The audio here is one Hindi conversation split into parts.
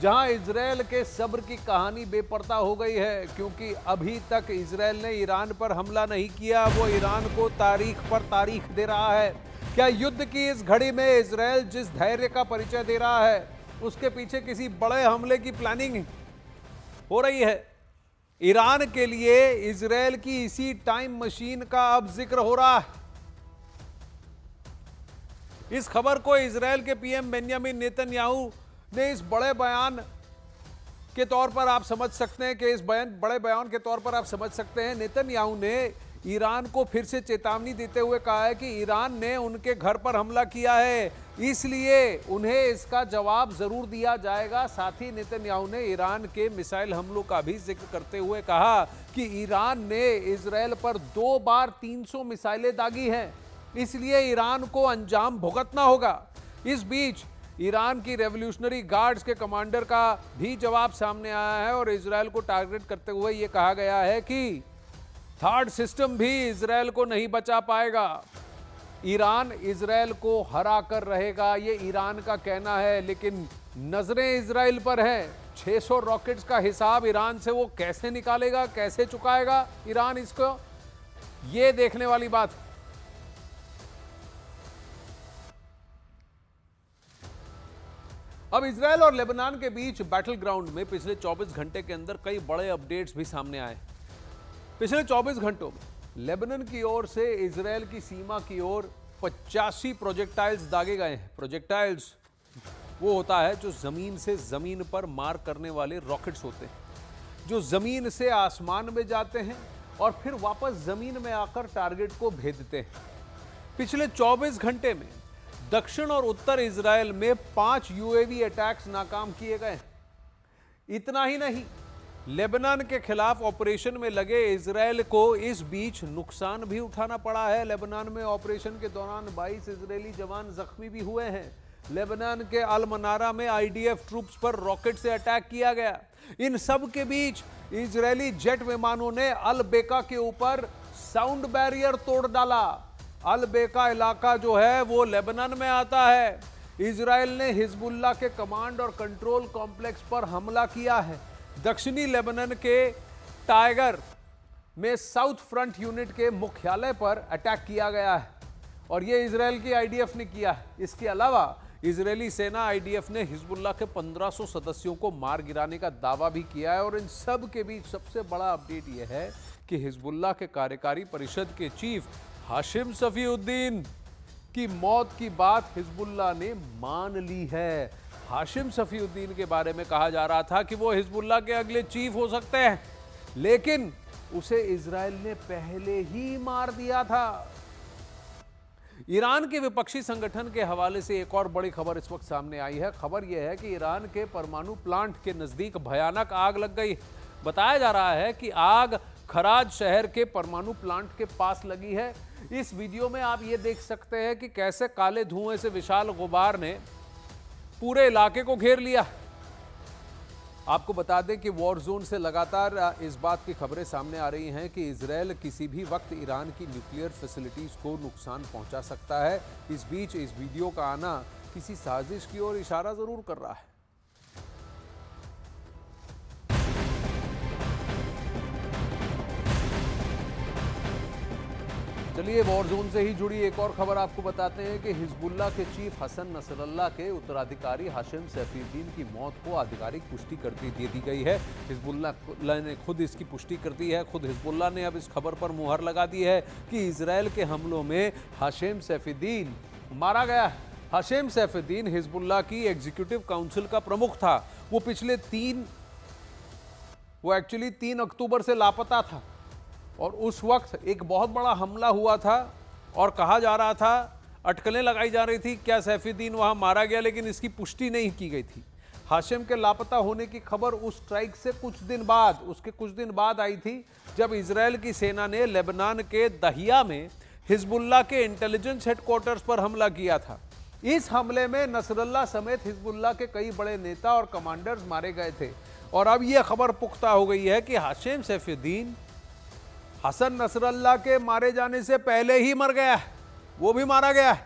जहां इजरायल के सब्र की कहानी बेपर्दा हो गई है, क्योंकि अभी तक इजरायल ने ईरान पर हमला नहीं किया। वो ईरान को तारीख पर तारीख दे रहा है। क्या युद्ध की इस घड़ी में इजरायल जिस धैर्य का परिचय दे रहा है, उसके पीछे किसी बड़े हमले की प्लानिंग हो रही है? ईरान के लिए इजरायल की इसी टाइम मशीन का अब जिक्र हो रहा है। इस खबर को इजरायल के पीएम बेंजामिन नेतन्याहू ने इस बड़े बयान के तौर पर आप समझ सकते हैं कि बड़े बयान के तौर पर आप समझ सकते हैं। नेतन्याहू ने ईरान को फिर से चेतावनी देते हुए कहा है कि ईरान ने उनके घर पर हमला किया है, इसलिए उन्हें इसका जवाब जरूर दिया जाएगा। साथ ही नेतन्याहू ने ईरान के मिसाइल हमलों का भी जिक्र करते हुए कहा कि ईरान ने इजरायल पर 2 बार 300 मिसाइलें दागी हैं, इसलिए ईरान को अंजाम भुगतना होगा। इस बीच ईरान की रेवोल्यूशनरी गार्ड्स के कमांडर का भी जवाब सामने आया है और इजरायल को टारगेट करते हुए यह कहा गया है कि थर्ड सिस्टम भी इजरायल को नहीं बचा पाएगा। ईरान इजरायल को हरा कर रहेगा, ये ईरान का कहना है, लेकिन नजरें इजरायल पर हैं। 600 रॉकेट्स का हिसाब ईरान से वो कैसे निकालेगा, कैसे चुकाएगा ईरान इसको, ये देखने वाली बात है। अब इजरायल और लेबनान के बीच बैटल ग्राउंड में पिछले 24 घंटे के अंदर कई बड़े अपडेट्स भी सामने आए। पिछले 24 घंटों में लेबनान की ओर से इजरायल की सीमा की ओर 85 प्रोजेक्टाइल्स दागे गए हैं। प्रोजेक्टाइल्स वो होता है जो जमीन से जमीन पर मार करने वाले रॉकेट्स होते हैं, जो जमीन से आसमान में जाते हैं और फिर वापस जमीन में आकर टारगेट को भेदते हैं। पिछले 24 घंटे में दक्षिण और उत्तर इजरायल में 5 यूएवी अटैक्स नाकाम किए गए। इतना ही नहीं, लेबनान के खिलाफ ऑपरेशन में लगे इजरायल को इस बीच नुकसान भी उठाना पड़ा है। लेबनान में ऑपरेशन के दौरान 22 इजरायली जवान जख्मी भी हुए हैं। लेबनान के अल मनारा में आईडीएफ ट्रूप्स पर रॉकेट से अटैक किया गया। इन सब के बीच इजरायली जेट विमानों ने अल बेका के ऊपर साउंड बैरियर तोड़ डाला। अल बेका इलाका जो है वो लेबनान में आता है। इजरायल ने हिजबुल्लाह के कमांड और कंट्रोल कॉम्प्लेक्स पर हमला किया है। दक्षिणी लेबनान के टाइगर में साउथ फ्रंट यूनिट के मुख्यालय पर अटैक किया गया है और यह इजरायल की आईडीएफ ने किया है। इसके अलावा इजरायली सेना आईडीएफ ने हिजबुल्लाह के 1500 सदस्यों को मार गिराने का दावा भी किया है। और इन सब के बीच सबसे बड़ा अपडेट यह है कि हिजबुल्लाह के कार्यकारी परिषद के चीफ हाशिम सफीउद्दीन की मौत की बात हिजबुल्लाह ने मान ली है। हाशिम सफीउद्दीन के बारे में कहा जा रहा था कि वो हिजबुल्लाह के अगले चीफ हो सकते हैं, लेकिन उसे इजरायल ने पहले ही मार दिया था। ईरान के विपक्षी संगठन के हवाले से एक और बड़ी खबर इस वक्त सामने आई है। खबर यह है कि ईरान के परमाणु प्लांट के नजदीक भयानक आग लग गई। बताया जा रहा है कि आग खराज शहर के परमाणु प्लांट के पास लगी है। इस वीडियो में आप ये देख सकते हैं कि कैसे काले धुएं से विशाल गुबार ने पूरे इलाके को घेर लिया। आपको बता दें कि वॉर जोन से लगातार इस बात की खबरें सामने आ रही हैं कि इजरायल किसी भी वक्त ईरान की न्यूक्लियर फैसिलिटीज को नुकसान पहुंचा सकता है। इस बीच इस वीडियो का आना किसी साजिश की ओर इशारा जरूर कर रहा है। चलिए वॉर जोन से ही जुड़ी एक और खबर आपको बताते हैं कि हिजबुल्लाह के चीफ हसन नसरल्लाह के उत्तराधिकारी हाशिम सैफुद्दीन की मौत को आधिकारिक पुष्टि कर दी गई है। हिजबुल्लाह ने खुद इसकी पुष्टि कर दी है। खुद हिजबुल्लाह ने अब इस खबर पर मुहर लगा दी है कि इजरायल के हमलों में हाशिम सैफुद्दीन मारा गया है। हाशिम सैफुद्दीन हिजबुल्लाह की एग्जीक्यूटिव काउंसिल का प्रमुख था। वो एक्चुअली 3 अक्टूबर से लापता था और उस वक्त एक बहुत बड़ा हमला हुआ था और कहा जा रहा था, अटकलें लगाई जा रही थी क्या सैफुद्दीन वहां मारा गया, लेकिन इसकी पुष्टि नहीं की गई थी। हाशिम के लापता होने की खबर उस स्ट्राइक से कुछ दिन बाद आई थी, जब इजरायल की सेना ने लेबनान के दहिया में हिजबुल्लाह के इंटेलिजेंस हेडक्वार्टर्स पर हमला किया था। इस हमले में नसरल्लाह समेत हिजबुल्लाह के कई बड़े नेता और कमांडर्स मारे गए थे और अब यह खबर पुख्ता हो गई है कि हाशिम सैफुद्दीन हसन नसरल्लाह के मारे जाने से पहले ही मर गया है, वो भी मारा गया है।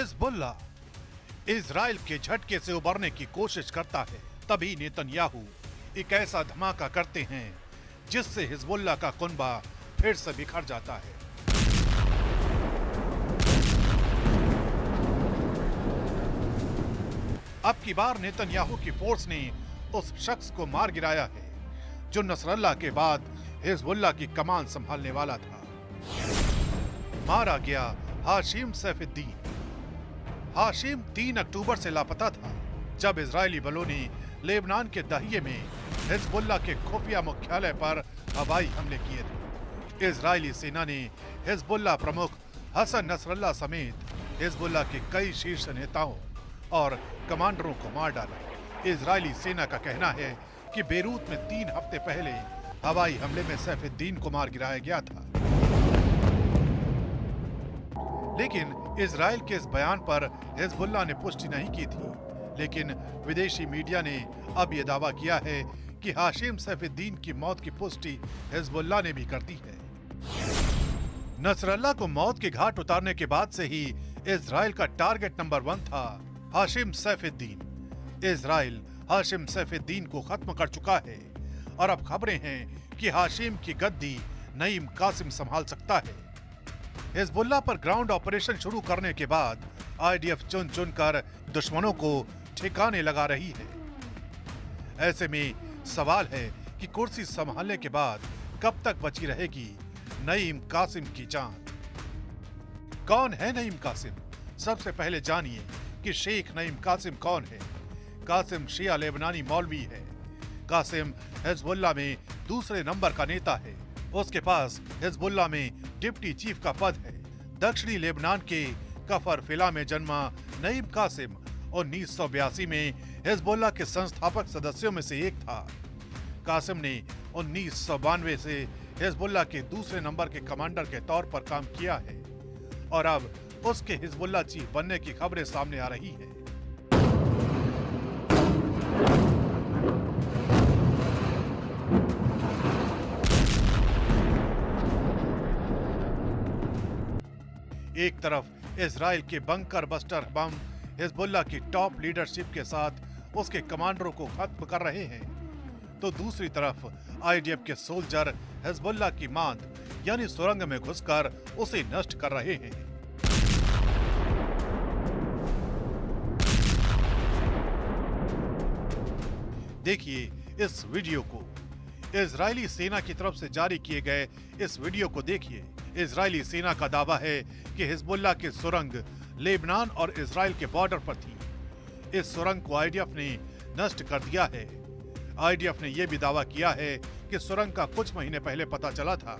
हिजबुल्लाह इजराइल के झटके से उबरने की कोशिश करता है, तभी नेतन्याहू एक ऐसा धमाका करते हैं जिससे हिजबुल्लाह का कुनबा फिर से बिखर जाता है। अब की बार नेतन्याहू की फोर्स ने उस शख्स को मार गिराया है जो नसरल्लाह के बाद हिजबुल्लाह की कमान संभालने वाला था। मारा गया हाशिम सैफुद्दीन। हाशिम 3 अक्टूबर से लापता था, जब इजरायली बलों ने लेबनान के दहिये में हिजबुल्लाह के खुफिया मुख्यालय पर हवाई हमले किए थे। इजरायली सेना ने हिजबुल्लाह प्रमुख हसन नसरल्लाह समेत हिजबुल्लाह के कई शीर्ष नेताओं और कमांडरों को मार डाला। इजरायली सेना का कहना है कि बेरूत में 3 हफ्ते पहले हवाई हमले में सैफुद्दीन को मार गिराया गया था। लेकिन इजराइल के इस बयान पर हिजबुल्लाह ने पुष्टि नहीं की थी। लेकिन विदेशी मीडिया ने अब यह दावा किया है कि हाशिम सैफुद्दीन की मौत की पुष्टि हिजबुल्लाह ने भी कर दी है। नसरल्लाह को मौत के घाट उतारने के बाद से ही इजराइल का टारगेट नंबर 1 था हाशिम सैफुद्दीन। इजराइल हाशिम सैफुद्दीन को खत्म कर चुका है और अब खबरें हैं कि हाशिम की गद्दी नईम कासिम संभाल सकता है। हिजबुल्लाह पर ग्राउंड ऑपरेशन शुरू करने के बाद आईडीएफ चुन चुनकर दुश्मनों को ठिकाने लगा रही है। ऐसे में सवाल है कि कुर्सी संभालने के बाद कब तक बची रहेगी नईम कासिम की जान। कौन है नईम कासिम? सबसे पहले जानिए कि शेख नईम कासिम कौन है। कासिम शिया लेबनानी मौलवी है। कासिम हिजबुल्लाह में दूसरे नंबर का नेता है। उसके पास हिजबुल्लाह में डिप्टी चीफ का पद है। दक्षिणी लेबनान के कफर फिला में जन्मा नईम कासिम 1982 में हिजबुल्लाह के संस्थापक सदस्यों में से एक था। कासिम ने 1992 से हिजबुल्लाह के दूसरे नंबर के कमांडर के तौर पर काम किया है और अब उसके हिजबुल्लाह चीफ बनने की खबरें सामने आ रही है। एक तरफ इजराइल के बंकर बस्टर बम हिजबुल्लाह की टॉप लीडरशिप के साथ उसके कमांडरों को खत्म कर रहे हैं, तो दूसरी तरफ आईडीएफ के सोल्जर हिजबुल्लाह की मांद यानी सुरंग में घुसकर उसे नष्ट कर रहे हैं। देखिए इस वीडियो को। इजरायली सेना की तरफ से जारी किए गए इस वीडियो को देखिए। इजरायली सेना का दावा है कि हिजबुल्लाह की सुरंग लेबनान और इजराइल के बॉर्डर पर थी। इस सुरंग को आईडीएफ ने नष्ट कर दिया है। आईडीएफ ने यह भी दावा किया है कि सुरंग का कुछ महीने पहले पता चला था,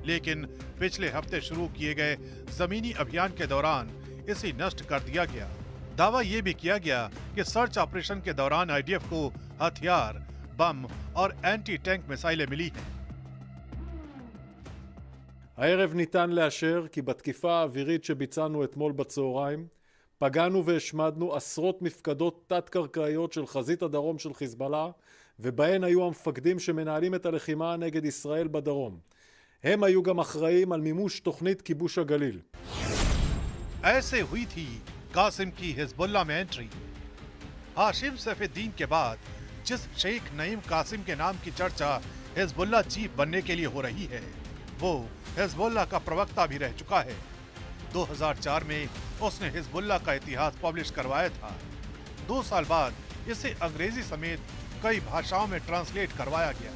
लेकिन पिछले हफ्ते शुरू किए गए जमीनी अभियान के दौरान इसे नष्ट कर दिया गया। दावा यह भी किया गया कि सर्च ऑपरेशन के दौरान आईडीएफ को हथियार, बम और एंटी टैंक मिसाइलें मिली हैं। הערב ניתן לאשר כי בתקיפה האווירית שביצענו אתמול בצהריים פגענו והשמדנו עשרות מפקדות תת-קרקעיות של חזית הדרום של חיזבאללה, ובהן היו המפקדים שמנהלים את הלחימה נגד ישראל בדרום. הם היו גם אחראים על מימוש תוכנית כיבוש הגליל. ऐसे हुई थी कासिम की हिजबुल्लाह में एंट्री। हाशिम सैफुद्दीन के बाद जिस शेख नईम कासिम के नाम की चर्चा हिजबुल्लाह चीफ बनने के लिए हो रही है, वो हिजबुल्लाह का प्रवक्ता भी रह चुका है। 2004 में उसने हिजबुल्लाह का इतिहास पब्लिश करवाया था। 2 साल बाद इसे अंग्रेजी समेत कई भाषाओं में ट्रांसलेट करवाया गया।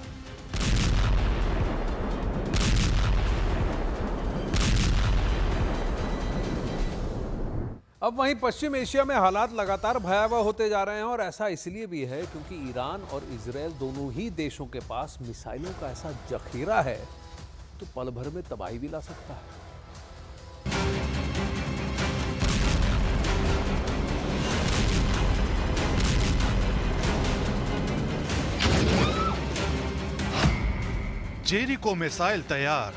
अब वहीं पश्चिम एशिया में हालात लगातार भयावह होते जा रहे हैं और ऐसा इसलिए भी है क्योंकि ईरान और इजराइल दोनों ही देशों के पास मिसाइलों का ऐसा जखीरा है तो पल भर में तबाही भी ला सकता है। जेरिको मिसाइल तैयार।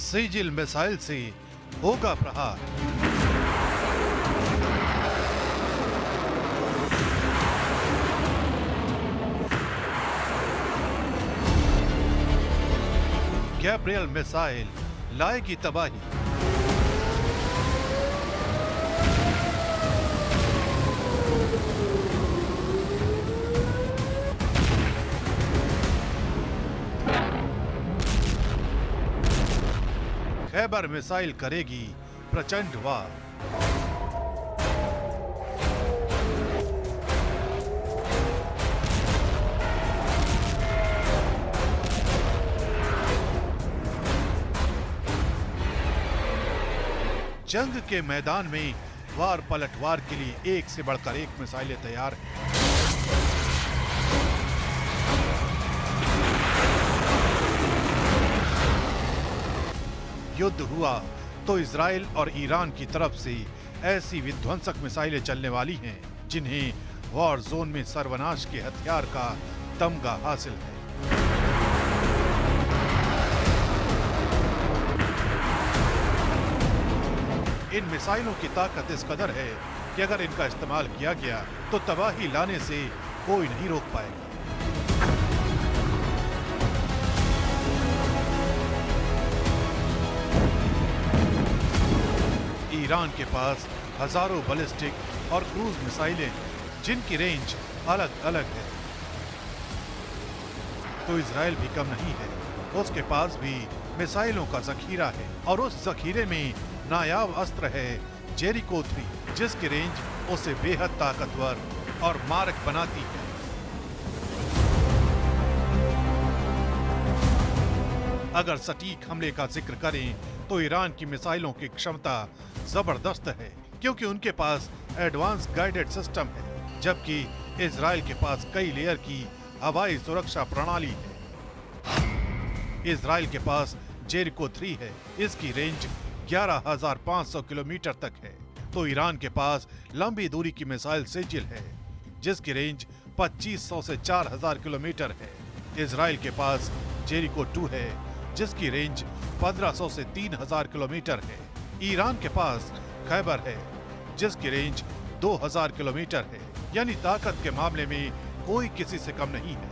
सीजिल मिसाइल से होगा प्रहार। गैब्रियल मिसाइल लाएगी तबाही। खैबर मिसाइल करेगी प्रचंड वार। जंग के मैदान में वार पलटवार के लिए एक से बढ़कर एक मिसाइलें तैयार हैं। युद्ध हुआ तो इजराइल और ईरान की तरफ से ऐसी विध्वंसक मिसाइलें चलने वाली हैं जिन्हें वॉर जोन में सर्वनाश के हथियार का तमगा हासिल है। इन मिसाइलों की ताकत इस कदर है कि अगर इनका इस्तेमाल किया गया तो तबाही लाने से कोई नहीं रोक पाएगा। ईरान के पास हजारों बैलिस्टिक और क्रूज मिसाइलें जिनकी रेंज अलग अलग है, तो इजराइल भी कम नहीं है। उसके पास भी मिसाइलों का जखीरा है और उस जखीरे में नायाब अस्त्र है जेरिको 3, जिसकी रेंज उसे बेहद ताकतवर और मारक बनाती है। अगर सटीक हमले का जिक्र करें तो ईरान की मिसाइलों की क्षमता जबरदस्त है क्योंकि उनके पास एडवांस गाइडेड सिस्टम है, जबकि इजराइल के पास कई लेयर की हवाई सुरक्षा प्रणाली है। इजराइल के पास जेरिको 3 है, इसकी रेंज 11,500 किलोमीटर तक है, तो ईरान के पास लंबी दूरी की मिसाइल सेजिल है जिसकी रेंज 2500 से 4000 किलोमीटर है। इजराइल के पास जेरिको 2 है जिसकी रेंज 1500 से 3000 किलोमीटर है। ईरान के पास खैबर है जिसकी रेंज 2000 किलोमीटर है, यानी ताकत के मामले में कोई किसी से कम नहीं है।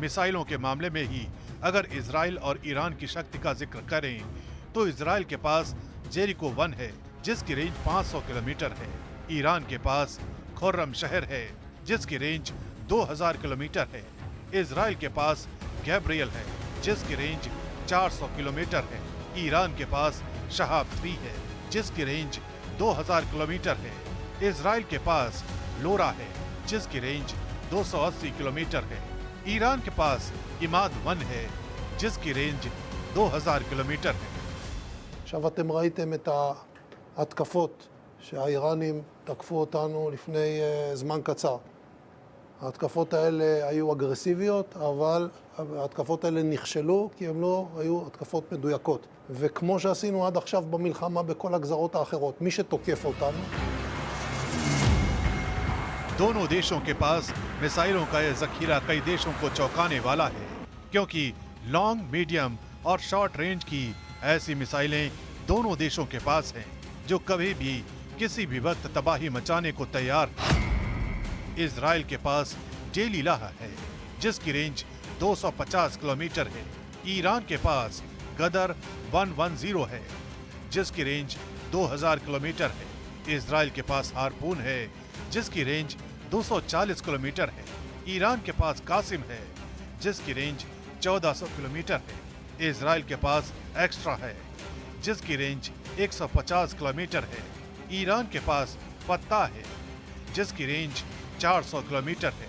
मिसाइलों के मामले में ही अगर इजराइल और ईरान की शक्ति का जिक्र करें तो इजराइल के पास जेरिको 1 है जिसकी रेंज 500 किलोमीटर है। ईरान के पास खुर्रम शहर है जिसकी रेंज 2000 किलोमीटर है। इजराइल के पास गैब्रियल है जिसकी रेंज 400 किलोमीटर है। ईरान के पास शहाब 3 है जिसकी रेंज 2000 किलोमीटर है। इजराइल के पास लोरा है जिसकी रेंज 280 किलोमीटर है। ईरान के पास इमाद 1 है जिसकी रेंज 2000 किलोमीटर है। עכשיו אתם ראיתם את ההתקפות שהאיראנים תקפו אותנו לפני זמן קצר. ההתקפות האלה היו אגרסיביות, אבל ההתקפות האלה נכשלו כי הן לא היו התקפות מדויקות. וכמו שעשינו עד עכשיו במלחמה בכל הגזרות האחרות, מי שתוקף אותנו... दोनों देशों के पास मिसाइलों का यह जखीरा कई देशों को चौंकाने वाला है, क्योंकि लॉन्ग, मीडियम और शॉर्ट रेंज की ऐसी मिसाइलें दोनों देशों के पास हैं जो कभी भी किसी भी वक्त तबाही मचाने को तैयार हैं। इजराइल के पास जेलिलाह है जिसकी रेंज 250 किलोमीटर है। ईरान के पास गदर 110 है जिसकी रेंज 2000 किलोमीटर है। इजराइल के पास हारपून है जिसकी रेंज 240 किलोमीटर है। ईरान के पास कासिम है जिसकी रेंज 1400 किलोमीटर है। इजराइल के पास एक्स्ट्रा है जिसकी रेंज 150 किलोमीटर है। ईरान के पास फत्ता है जिसकी रेंज 400 किलोमीटर है।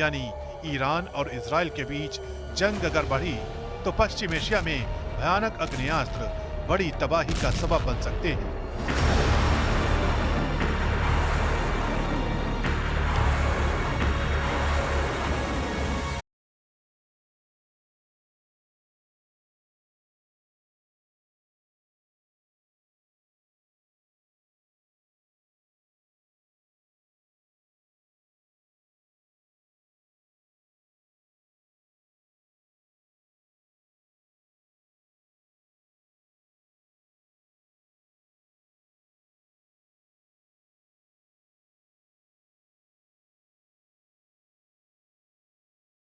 यानी ईरान और इजराइल के बीच जंग अगर बढ़ी तो पश्चिम एशिया में भयानक अग्नेयास्त्र बड़ी तबाही का सबब बन सकते हैं।